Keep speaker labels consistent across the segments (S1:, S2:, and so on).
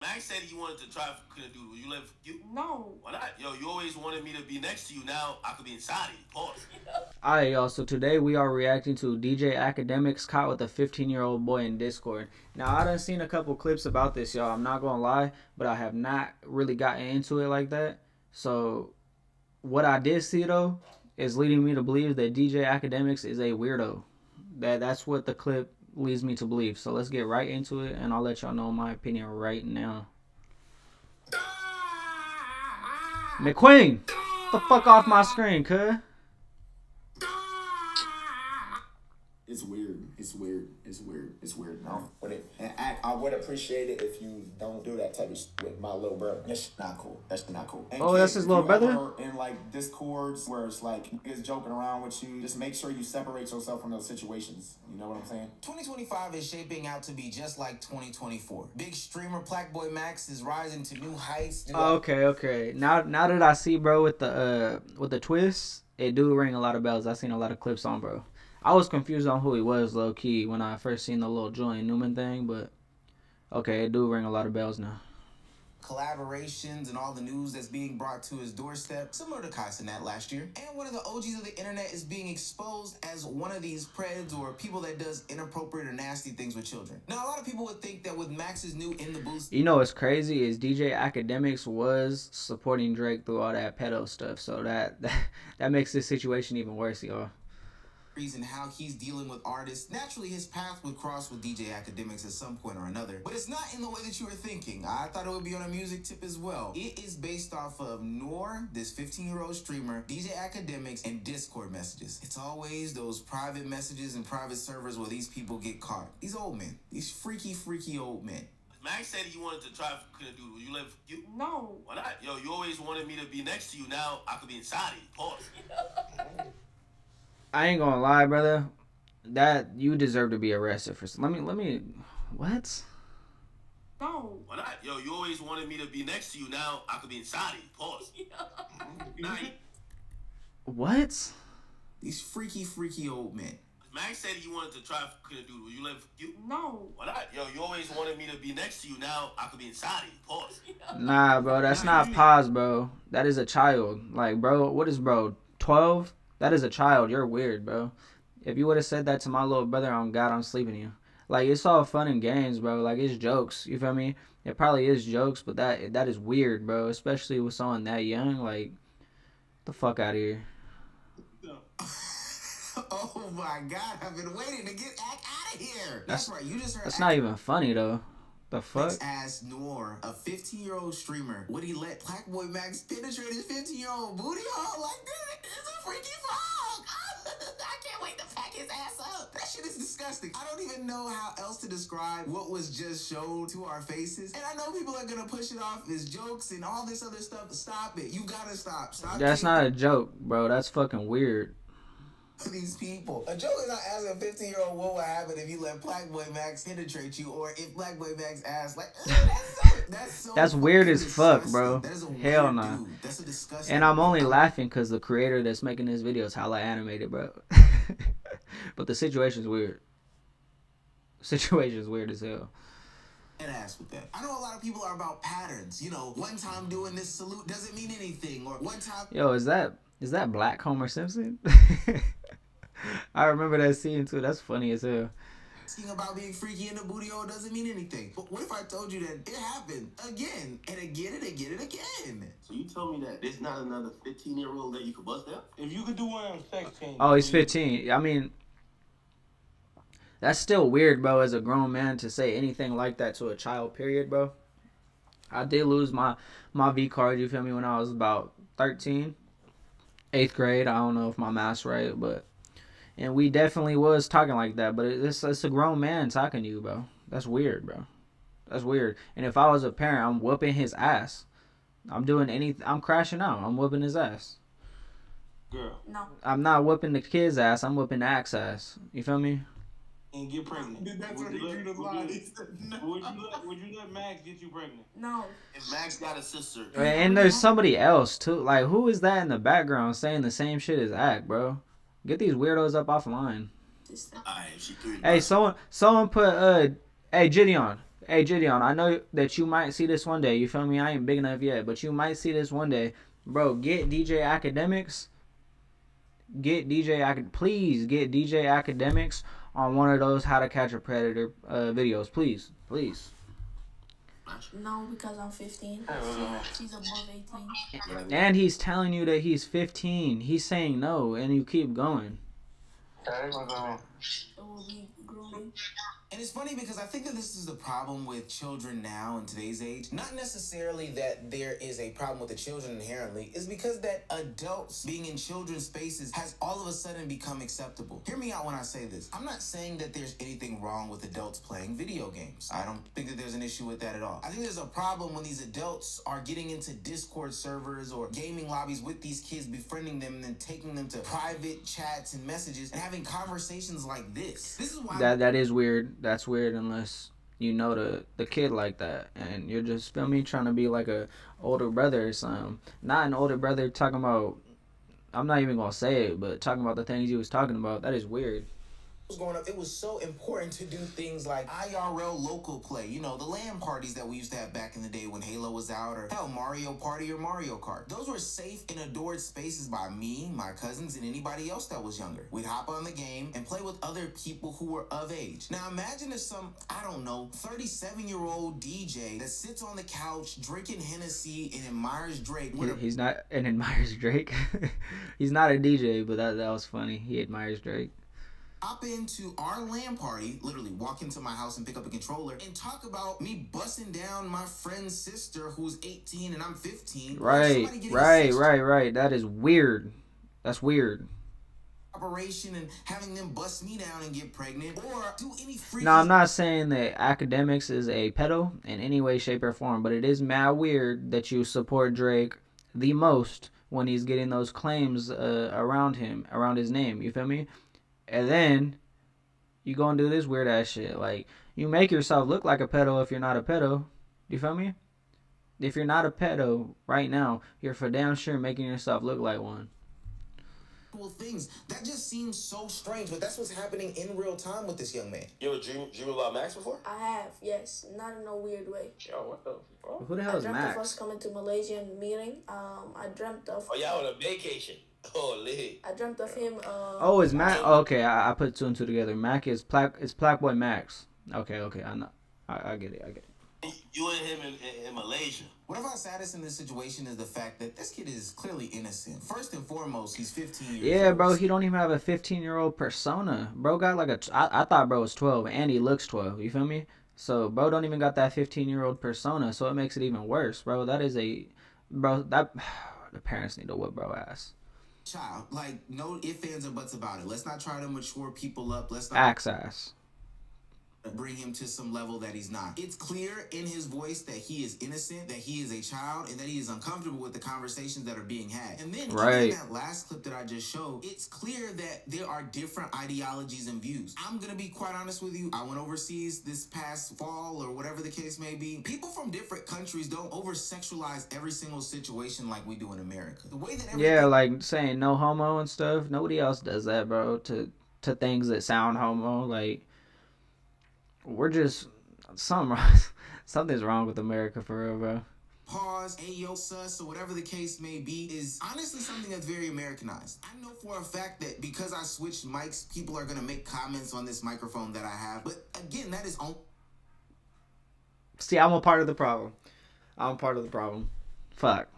S1: Max said he wanted to try couldn't do it. Will you let you?
S2: No.
S1: Why not? Yo, you always wanted me to be next to you. Now I could be inside of you. Pause.
S3: Alright, y'all, so today we are reacting to DJ Academics caught with a 15-year-old boy in Discord. Now, I done seen a couple clips about this, y'all. I'm not gonna lie, but I have not really gotten into it like that. So, what I did see, though, is leading me to believe that DJ Academics is a weirdo. That's what the clip leads me to believe. So, let's get right into it, and I'll let y'all know my opinion right now. McQueen! The fuck off my screen, cuz.
S4: It's weird. It's weird. It's weird. It's weird. No, but I would appreciate it if you don't do that type of shit with my little brother. That's not cool. That's not cool. And
S3: oh, that's his little brother?
S4: In like discords where it's like niggas joking around with you, just make sure you separate yourself from those situations. You know what I'm saying?
S5: 2025 is shaping out to be just like 2024. Big streamer Blackboy Max is rising to new heights.
S3: Okay. Now that I see, bro, with the twist, it do ring a lot of bells. I seen a lot of clips on, bro. I was confused on who he was, low key, when I first seen the little Julian Newman thing, but okay, it do ring a lot of bells now.
S5: Collaborations and all the news that's being brought to his doorstep, similar to Kaisenat last year. And one of the OGs of the internet is being exposed as one of these preds or people that does inappropriate or nasty things with children. Now, a lot of people would think that with Max's new In the Boost...
S3: You know what's crazy is DJ Academics was supporting Drake through all that pedo stuff, so that makes this situation even worse, y'all.
S5: And how he's dealing with artists. Naturally, his path would cross with DJ Academics at some point or another, but it's not in the way that you were thinking. I thought it would be on a music tip as well. It is based off of Noor, this 15-year-old streamer, DJ Academics, and Discord messages. It's always those private messages and private servers where these people get caught. These old men. These freaky old men.
S1: Max said he wanted to try couldn't do it. Will you let you?
S2: No.
S1: Why not? Yo, you always wanted me to be next to you. Now I could be inside of you. Pause.
S3: I ain't gonna lie, brother. That you deserve to be arrested for. Let me. What?
S2: No.
S1: Why not? Yo, you always wanted me to be next to you. Now I could be inside of you. Pause.
S3: What?
S5: These freaky old men.
S1: Max said he wanted to try couldn't do it. Will you let you?
S2: No.
S1: Why not? Yo, you always wanted me to be next to you. Now I could be inside of you. Pause.
S3: Nah, bro. That's not pause, bro. That is a child. Like, bro, what is bro? 12? That is a child. You're weird, bro. If you would have said that to my little brother, on God, I'm sleeping you. Like, it's all fun and games, bro. Like, it's jokes. You feel me? It probably is jokes, but that is weird, bro. Especially with someone that young. Like, get the fuck out of here.
S5: Oh my God! I've been waiting to get out of here. That's right. You just heard.
S3: That's not even funny though. The fuck?
S5: Asked Noor, a 15-year-old streamer, would he let Blackboy Max penetrate his 15-year-old booty hole like that? It's a freaky fuck. I can't wait to pack his ass up. That shit is disgusting. I don't even know how else to describe what was just shown to our faces. And I know people are gonna push it off as jokes and all this other stuff. Stop it. You gotta stop. Stop.
S3: That's not a joke, bro. That's fucking weird.
S5: These people. A joke is not asking a 15-year-old what would happen if you let Blackboy Max penetrate you, or if Blackboy Max asked, like,
S3: that's weird as fuck, bro. Hell no. Nah.
S5: That's a disgusting.
S3: And I'm only laughing because the creator that's making this video is hella animated, bro. But the situation's weird. Situation's weird as hell.
S5: Ass with that. I know a lot of people are about patterns. You know, one time doing this salute doesn't mean anything, or one time.
S3: Yo, is that Black Homer Simpson? I remember that scene too. That's funny as hell.
S5: Asking about being freaky in the booty hole doesn't mean anything. But what if I told you that it happened again and again and again and again?
S1: So you tell me that there's not another 15-year-old that you could bust out?
S6: If you could do one on 16.
S3: Oh, he's 15. I mean, that's still weird, bro, as a grown man to say anything like that to a child, period, bro. I did lose my V card, you feel me, when I was about 13. 8th grade. I don't know if my math's right, but... And we definitely was talking like that, but it's a grown man talking to you, bro. That's weird, bro. That's weird. And if I was a parent, I'm whooping his ass. I'm crashing out. I'm whooping his ass.
S6: Girl.
S2: No.
S3: I'm not whooping the kid's ass. I'm whooping the axe ass. You feel me?
S6: And get pregnant.
S4: That's what he drew the line.
S6: Would you let Max get you pregnant?
S2: No.
S1: If Max got a sister.
S3: And there's somebody else, too. Like, who is that in the background saying the same shit as Ack, bro? Get these weirdos up offline. Hey, someone put, hey, Gideon, Hey, Gideon, I know that you might see this one day. You feel me? I ain't big enough yet, but you might see this one day. Bro, get DJ AkademiKs. Please get DJ AkademiKs on one of those How to Catch a Predator videos. Please. Please.
S2: No, because I'm 15. She's above 18.
S3: And he's telling you that he's 15. He's saying no, and you keep going.
S2: It will be grooming.
S5: And it's funny because I think that this is the problem with children now in today's age. Not necessarily that there is a problem with the children inherently. It's because that adults being in children's spaces has all of a sudden become acceptable. Hear me out when I say this. I'm not saying that there's anything wrong with adults playing video games. I don't think that there's an issue with that at all. I think there's a problem when these adults are getting into Discord servers or gaming lobbies with these kids, befriending them, and then taking them to private chats and messages and having conversations like this. This is why
S3: That is weird. That's weird unless you know the kid like that, and you're just, feel me, trying to be like a older brother or something. Not an older brother talking about, I'm not even gonna say it, but talking about the things he was talking about. That is weird.
S5: growing up, it was so important to do things like IRL local play, you know, the LAN parties that we used to have back in the day when Halo was out, or hell, Mario Party or Mario Kart. Those were safe and adored spaces by me, my cousins, and anybody else that was younger. We'd hop on the game and play with other people who were of age. Now imagine if some, I don't know, 37-year-old DJ that sits on the couch drinking Hennessy and admires Drake.
S3: He's not, and admires Drake. He's not a DJ, but that was funny. He admires Drake.
S5: Hop into our LAN party, literally walk into my house and pick up a controller and talk about me busting down my friend's sister who's 18 and I'm 15.
S3: Right. That is weird. That's weird.
S5: Operation and having them bust me down and get pregnant or do any freaky.
S3: No, I'm not saying that AkademiKs is a pedo in any way, shape, or form, but it is mad weird that you support Drake the most when he's getting those claims around him, around his name. You feel me? And then you go and do this weird ass shit. Like, you make yourself look like a pedo if you're not a pedo. You feel me? If you're not a pedo right now, you're for damn sure making yourself look like one.
S5: Things that just seems so strange, but that's what's happening in real time with this young man.
S1: You ever dream about Max before?
S2: I have, yes. Not in a weird way.
S1: Yo, what the fuck?
S3: Who the hell is
S2: I dreamt of us
S3: Max?
S2: coming to Malaysia and meeting. I dreamt of...
S1: Oh, y'all on a vacation. Oh, lit.
S2: I dreamt of him...
S3: Oh, is Mac? Oh, okay, I put two and two together. Mac is Black Boy Max. Okay, I know. I get it.
S1: You and him in Malaysia.
S5: One of our saddest in this situation is the fact that this kid is clearly innocent. First and foremost, he's 15 years old.
S3: Yeah, bro, he don't even have a 15-year-old persona. Bro got like I thought bro was 12, and he looks 12. You feel me? So bro don't even got that 15-year-old persona, so it makes it even worse, bro. That the parents need to whip bro ass.
S5: Child, like, no ifs, ands, or buts about it. Let's not try to mature people up. Let's not
S3: Ass.
S5: bring him to some level that he's not. It's clear in his voice that he is innocent, that he is a child, and that he is uncomfortable with the conversations that are being had. And then even in that last clip that I just showed, it's clear that there are different ideologies and views. I'm gonna be quite honest with you. I went overseas this past fall or whatever the case may be. People from different countries don't over-sexualize every single situation like we do in America. The way that
S3: Yeah, like saying no homo and stuff. Nobody else does that, bro. To things that sound homo, like. We're just something's wrong with America for real, bro.
S5: Pause, ayo, sus, or whatever the case may be, is honestly something that's very Americanized. I know for a fact that because I switched mics, people are gonna make comments on this microphone that I have. But again, that is on.
S3: See, I'm a part of the problem. Fuck.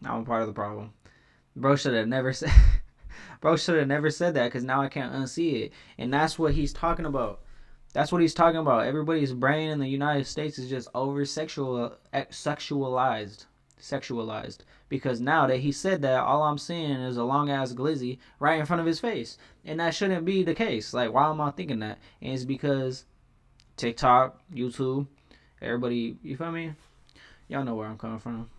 S3: I'm a part of the problem. Bro should have never said. Bro should have never said that, because now I can't unsee it, and that's what he's talking about. That's what he's talking about. Everybody's brain in the United States is just sexualized. Because now that he said that, all I'm seeing is a long-ass glizzy right in front of his face. And that shouldn't be the case. Like, why am I thinking that? And it's because TikTok, YouTube, everybody, you feel me? Y'all know where I'm coming from.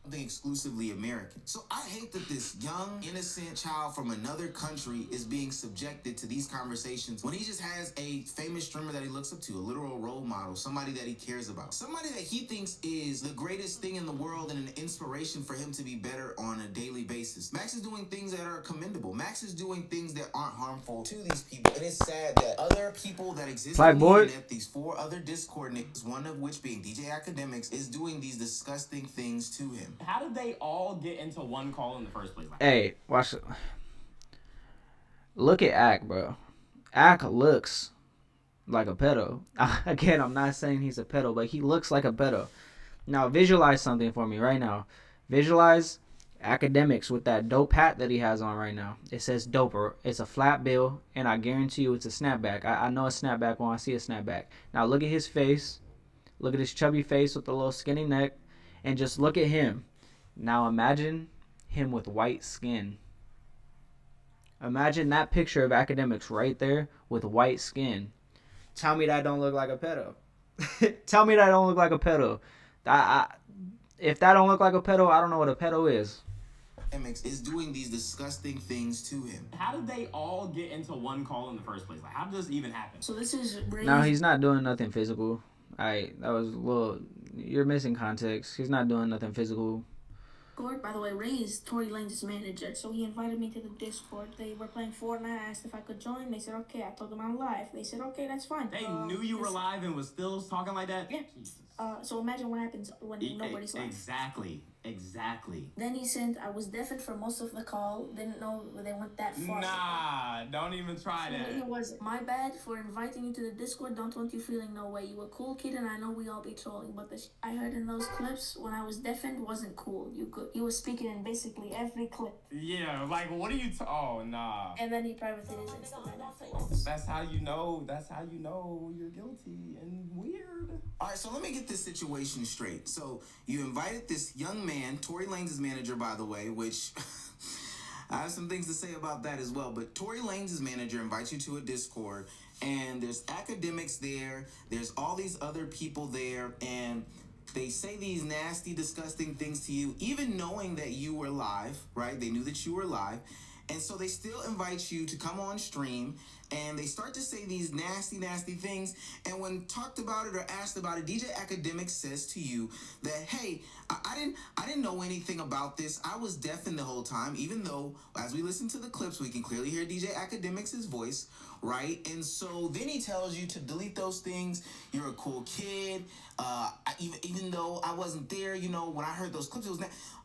S5: something exclusively American. So I hate that this young, innocent child from another country is being subjected to these conversations when he just has a famous streamer that he looks up to, a literal role model, somebody that he cares about, somebody that he thinks is the greatest thing in the world and an inspiration for him to be better on a daily basis. Max is doing things that are commendable. Max is doing things that aren't harmful to these people. And it's sad that other people that exist on the internet, these 4 other Discord niggas, one of which being DJ AkademiKs, is doing these disgusting things to him.
S7: How did they all get into one call in the first place?
S3: Hey, watch it. Look at Ak, bro. Ak looks like a pedo. Again, I'm not saying he's a pedo, but he looks like a pedo. Now, visualize something for me right now. Visualize AkademiKs with that dope hat that he has on right now. It says doper. It's a flat bill, and I guarantee you it's a snapback. I know a snapback when I see a snapback. Now, look at his face. Look at his chubby face with the little skinny neck. And just look at him. Now imagine him with white skin. Imagine that picture of AkademiKs right there with white skin. Tell me that don't look like a pedo. Tell me that don't look like a pedo. If that don't look like a pedo, I don't know what a pedo is.
S5: AkademiKs is doing these disgusting things to him.
S7: How did they all get into one call in the first place? Like, how did this even happen?
S2: So this is Ray.
S3: No, he's not doing nothing physical. That was a little... You're missing context. He's not doing nothing physical.
S2: By the way, Ray is Tory Lanez's manager, so he invited me to the Discord. They were playing Fortnite. I asked if I could join. They said, okay. I told them I'm live. They said, okay, that's fine.
S7: They knew you were live and was still talking like that?
S2: Yeah.
S7: Jesus.
S2: So imagine what happens when nobody's live.
S7: Exactly.
S2: Then he said I was deafened for most of the call. Didn't know they went that far.
S7: Nah, don't even try that.
S2: It was my bad for inviting you to the Discord. Don't want you feeling no way. You a cool kid, and I know we all be trolling. But I heard in those clips when I was deafened wasn't cool. You were speaking in basically every clip.
S7: Yeah, like what are you? Oh nah.
S2: And then he privated his Instagram.
S7: That's how you know. That's how you know you're guilty and weird.
S5: All right, so let me get this situation straight. So you invited this young man, Tory Lanez's manager, by the way, which I have some things to say about that as well. But Tory Lanez's manager invites you to a Discord, and there's AkademiKs there. There's all these other people there, and they say these nasty, disgusting things to you, even knowing that you were live, right? They knew that you were live. And so they still invite you to come on stream, and they start to say these nasty, nasty things. And when talked about it or asked about it, DJ AkademiKs says to you that, hey, I didn't know anything about this. I was deafened the whole time, even though as we listen to the clips, we can clearly hear DJ AkademiKs' voice, right? And so then he tells you to delete those things. You're a cool kid. Even though I wasn't there, you know, when I heard those clips, it was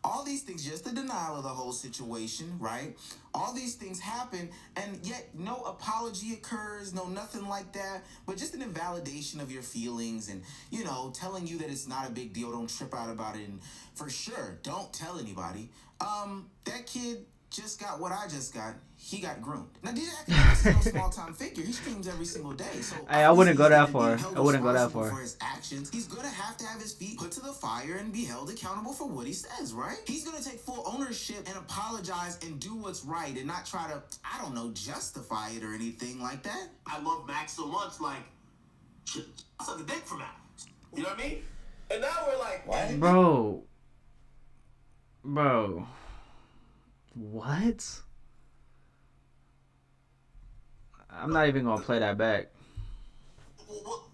S5: all these things, just a denial of the whole situation, right? All these things happen, and yet no apology occurs, no nothing like that, but just an invalidation of your feelings and, you know, telling you that it's not a big deal, don't trip out about it, and for sure, don't tell anybody. That kid just got what I just got. He got groomed. Now, DJ AkademiKs is no small-time figure. He streams every single day. So
S3: Hey, I wouldn't go that far. I wouldn't go that far.
S5: For his actions, he's going to have his feet put to the fire and be held accountable for what he says, right? He's going to take full ownership and apologize and do what's right and not try to, I don't know, justify it or anything like that.
S1: I love Max so much, like, shit, I suck a dick for Max. You know what I mean? And now we're like, what?
S3: Bro. What? I'm not even gonna play that back.
S1: Well,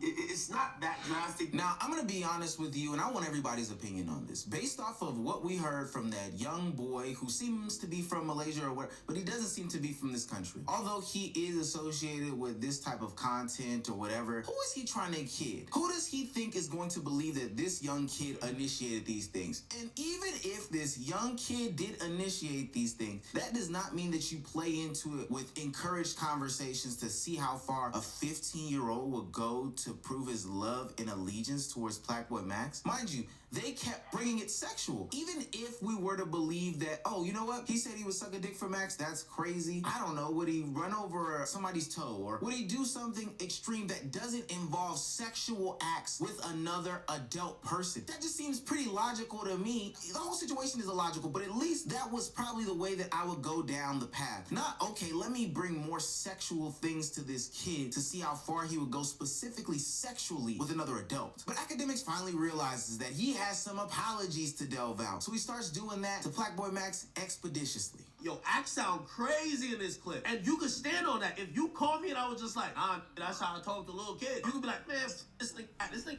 S1: it's not that drastic.
S5: Now, I'm going to be honest with you, and I want everybody's opinion on this. Based off of what we heard from that young boy who seems to be from Malaysia or whatever, but he doesn't seem to be from this country. Although he is associated with this type of content or whatever, who is he trying to kid? Who does he think is going to believe that this young kid initiated these things? And even if this young kid did initiate these things, that does not mean that you play into it with encouraged conversations to see how far a 15-year-old will go to prove his love and allegiance towards Blackboy Max. Mind you, they kept bringing it sexual. Even if we were to believe that, oh, you know what? He said he would suck a dick for Max. That's crazy. I don't know. Would he run over somebody's toe? Or would he do something extreme that doesn't involve sexual acts with another adult person? That just seems pretty logical to me. The whole situation is illogical, but at least that was probably the way that I would go down the path. Not, okay, let me bring more sexual things to this kid to see how far he would go specifically sexually with another adult. But AkademiKs finally realizes that he has some apologies to delve out. So he starts doing that to Black Boy Max expeditiously.
S1: Yo, act sound crazy in this clip. And you could stand on that. If you called me and I was just like, that's how I talk to little kids, you could be like, man, this thing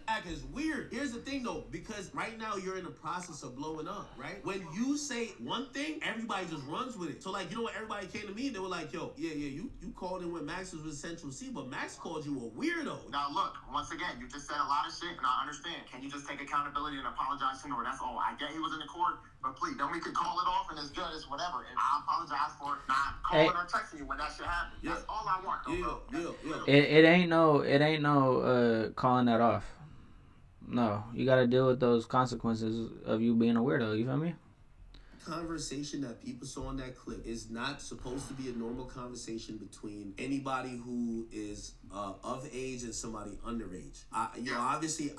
S1: act is weird. Here's the thing though, because right now you're in the process of blowing up, right? When you say one thing, everybody just runs with it. So like, you know what, everybody came to me and they were like, yo, you called in when Max was with Central C, but Max called you a weirdo.
S8: Now look, once again, you just said a lot of shit and I understand. Can you just take accountability and apologize to him? Or that's all. I get he was in the court, but please, then we could call it off and it's good, it's whatever. And I apologize for not calling or texting you when that shit happened.
S1: Yeah.
S8: That's all I want, though, bro.
S3: It ain't no calling that off. No, you got to deal with those consequences of you being a weirdo. You feel me?
S1: Conversation that people saw in that clip is not supposed to be a normal conversation between anybody who is of age and somebody underage. Obviously,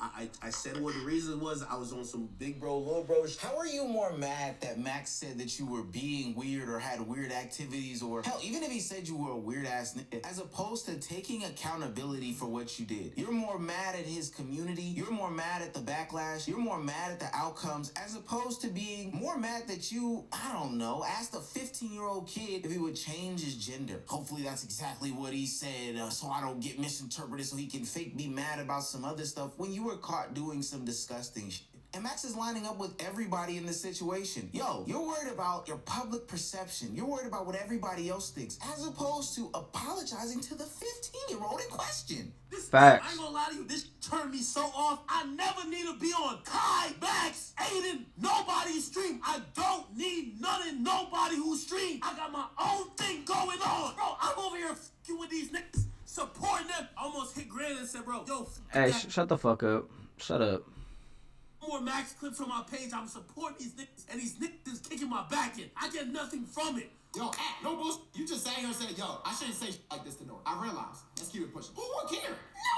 S1: I said what the reason was. I was on some big bro, little bro.
S5: How are you more mad that Max said that you were being weird or had weird activities, or hell, even if he said you were a weird ass nigga, as opposed to taking accountability for what you did? You're more mad at his community. You're more mad at the backlash. You're more mad at the outcomes, as opposed to being more mad that you, I don't know, asked a 15-year-old kid if he would change his gender. Hopefully that's exactly what he said, so I don't get misinterpreted, so he can fake be mad about some other stuff when you were caught doing some disgusting shit. And Max is lining up with everybody in this situation. Yo, you're worried about your public perception. You're worried about what everybody else thinks, as opposed to apologizing to the 15-year-old in question.
S3: Facts.
S1: I ain't gonna lie to you, this turned me so off. I never need to be on Kai, Max, Aiden, nobody's stream. I don't need none of nobody who's stream. I got my own thing going on. Bro, I'm over here f***ing with these niggas, supporting them. I almost hit Grant and said, bro, yo,
S3: Hey, shut the fuck up. Shut up.
S1: More Max clips on my page. I'm supporting these niggas, and these niggas is kicking my back in. I get nothing from it.
S4: Yo, no bullshit. You just sat here and said, yo, I shouldn't say shit like this to Nora. I realize. Let's keep it pushing. Who would care?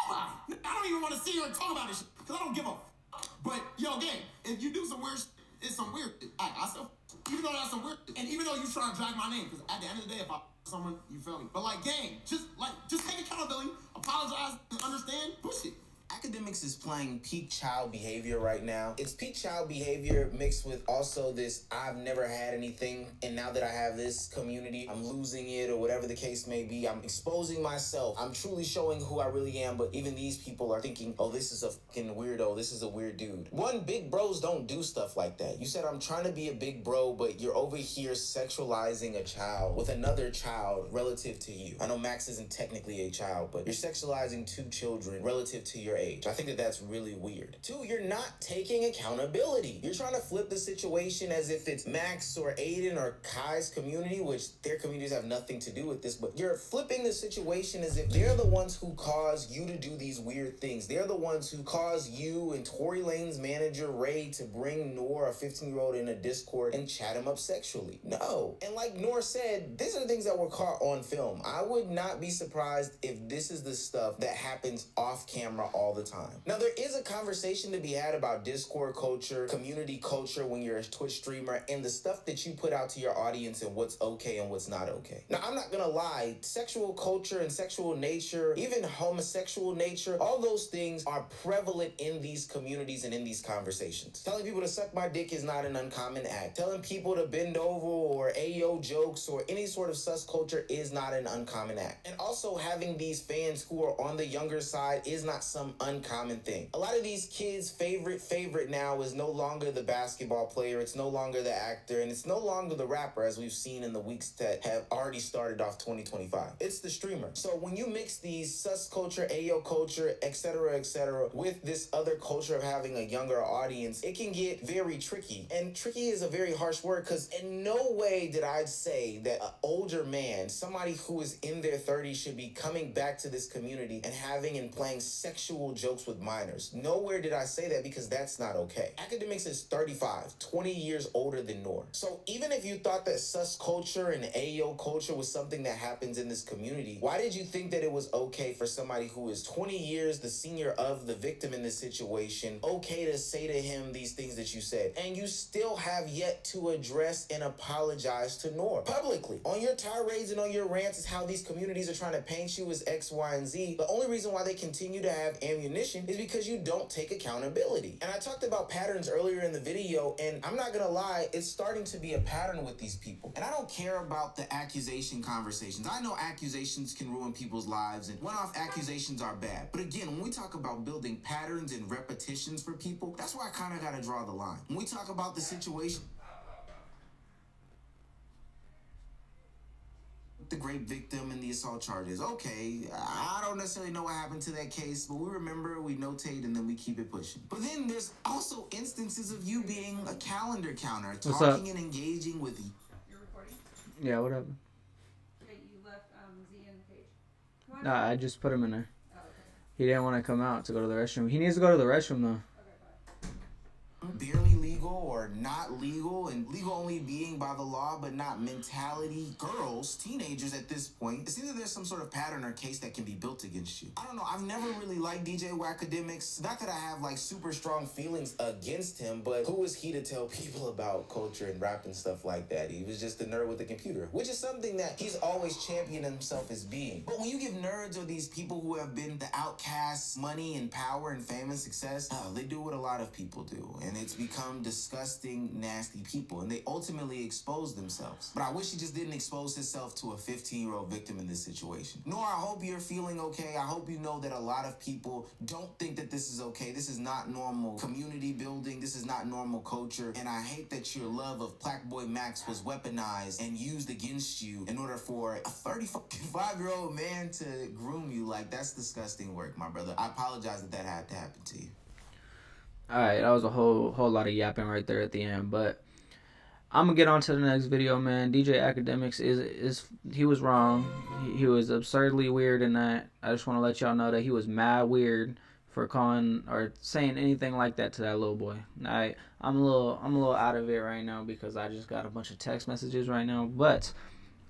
S4: Nobody. I don't even want to see her and talk about this shit, because I don't give a f. But, yo, gang, if you do some weird shit, it's some weird shit. I still, even though that's some weird shit, and even though you try to drag my name, because at the end of the day, if I someone, you feel me? But, like, gang, just take accountability, apologize, and understand, push it.
S5: AkademiKs is playing peak child behavior right now. It's peak child behavior mixed with also this, I've never had anything, and now that I have this community, I'm losing it, or whatever the case may be. I'm exposing myself. I'm truly showing who I really am, but even these people are thinking, oh, this is a fucking weirdo. This is a weird dude. One, big bros don't do stuff like that. You said, I'm trying to be a big bro, but you're over here sexualizing a child with another child relative to you. I know Max isn't technically a child, but you're sexualizing two children relative to your age. I think that that's really weird. Two, you're not taking accountability. You're trying to flip the situation as if it's Max or Aiden or Kai's community, which their communities have nothing to do with this, but you're flipping the situation as if they're the ones who caused you to do these weird things. They're the ones who caused you and Tory Lane's manager, Ray, to bring Noor, a 15-year-old, in a Discord and chat him up sexually. No. And like Noor said, these are the things that were caught on film. I would not be surprised if this is the stuff that happens off camera all the time. Now, there is a conversation to be had about Discord culture, community culture when you're a Twitch streamer, and the stuff that you put out to your audience and what's okay and what's not okay. Now, I'm not gonna lie, sexual culture and sexual nature, even homosexual nature, all those things are prevalent in these communities and in these conversations. Telling people to suck my dick is not an uncommon act. Telling people to bend over or ayo jokes or any sort of sus culture is not an uncommon act. And also having these fans who are on the younger side is not some uncommon thing. A lot of these kids' favorite now is no longer the basketball player, it's no longer the actor, and it's no longer the rapper, as we've seen in the weeks that have already started off 2025. It's the streamer. So when you mix these sus culture, ayo culture, etc., with this other culture of having a younger audience, it can get very tricky. And tricky is a very harsh word, because in no way did I say that an older man, somebody who is in their 30s, should be coming back to this community and having and playing sexual jokes with minors. Nowhere did I say that, because that's not okay. AkademiKs is 35, 20 years older than Noor. So even if you thought that sus culture and ayo culture was something that happens in this community, why did you think that it was okay for somebody who is 20 years the senior of the victim in this situation, okay to say to him these things that you said? And you still have yet to address and apologize to Noor publicly. On your tirades and on your rants is how these communities are trying to paint you as X, Y, and Z. The only reason why they continue to have ammunition ammunition is because you don't take accountability. And I talked about patterns earlier in the video, and I'm not gonna lie, it's starting to be a pattern with these people. And I don't care about the accusation conversations. I know accusations can ruin people's lives, and one-off accusations are bad. But again, when we talk about building patterns and repetitions for people, that's where I kind of gotta draw the line. When we talk about the situation, the great victim and the assault charges. Okay, I don't necessarily know what happened to that case, but we remember, we notate, and then we keep it pushing. But then there's also instances of you being a calendar counter,
S3: What's
S5: talking
S3: up?
S5: and engaging with.
S9: You're recording?
S3: Yeah, whatever.
S9: Okay, you left Z in the cage. Come on.
S3: Nah, I just put him in there.
S9: Oh, okay.
S3: He didn't want to come out to go to the restroom. He needs to go to the restroom though.
S9: Okay, bye.
S5: Barely legal or not legal, and legal only being by the law but not mentality. Girls, teenagers at this point, it seems that there's some sort of pattern or case that can be built against you. I don't know, I've never really liked DJ Academics. Not that I have like super strong feelings against him, but who is he to tell people about culture and rap and stuff like that? He was just a nerd with a computer, which is something that he's always championed himself as being. But when you give nerds or these people who have been the outcasts money and power and fame and success, they do what a lot of people do, and it's become disgusting, nasty people, and they ultimately expose themselves. But I wish he just didn't expose himself to a 15-year-old victim in this situation. Nor, I hope you're feeling okay. I hope you know that a lot of people don't think that this is okay. This is not normal community building. This is not normal culture. And I hate that your love of Black Boy Max was weaponized and used against you in order for a 35-year-old man to groom you. Like, that's disgusting work, my brother. I apologize that that had to happen to you.
S3: All right, that was a whole lot of yapping right there at the end, but I'm gonna get on to the next video, man. DJ Academics is he was wrong. He was absurdly weird in that. I just want to let y'all know that he was mad weird for calling or saying anything like that to that little boy. I'm a little out of it right now because I just got a bunch of text messages right now, but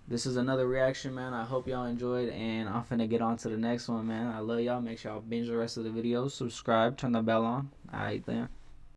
S3: this is another reaction, man. I hope y'all enjoyed, and I'm finna get on to the next one, man. I love y'all. Make sure y'all binge the rest of the videos, subscribe, turn the bell on. All right, then.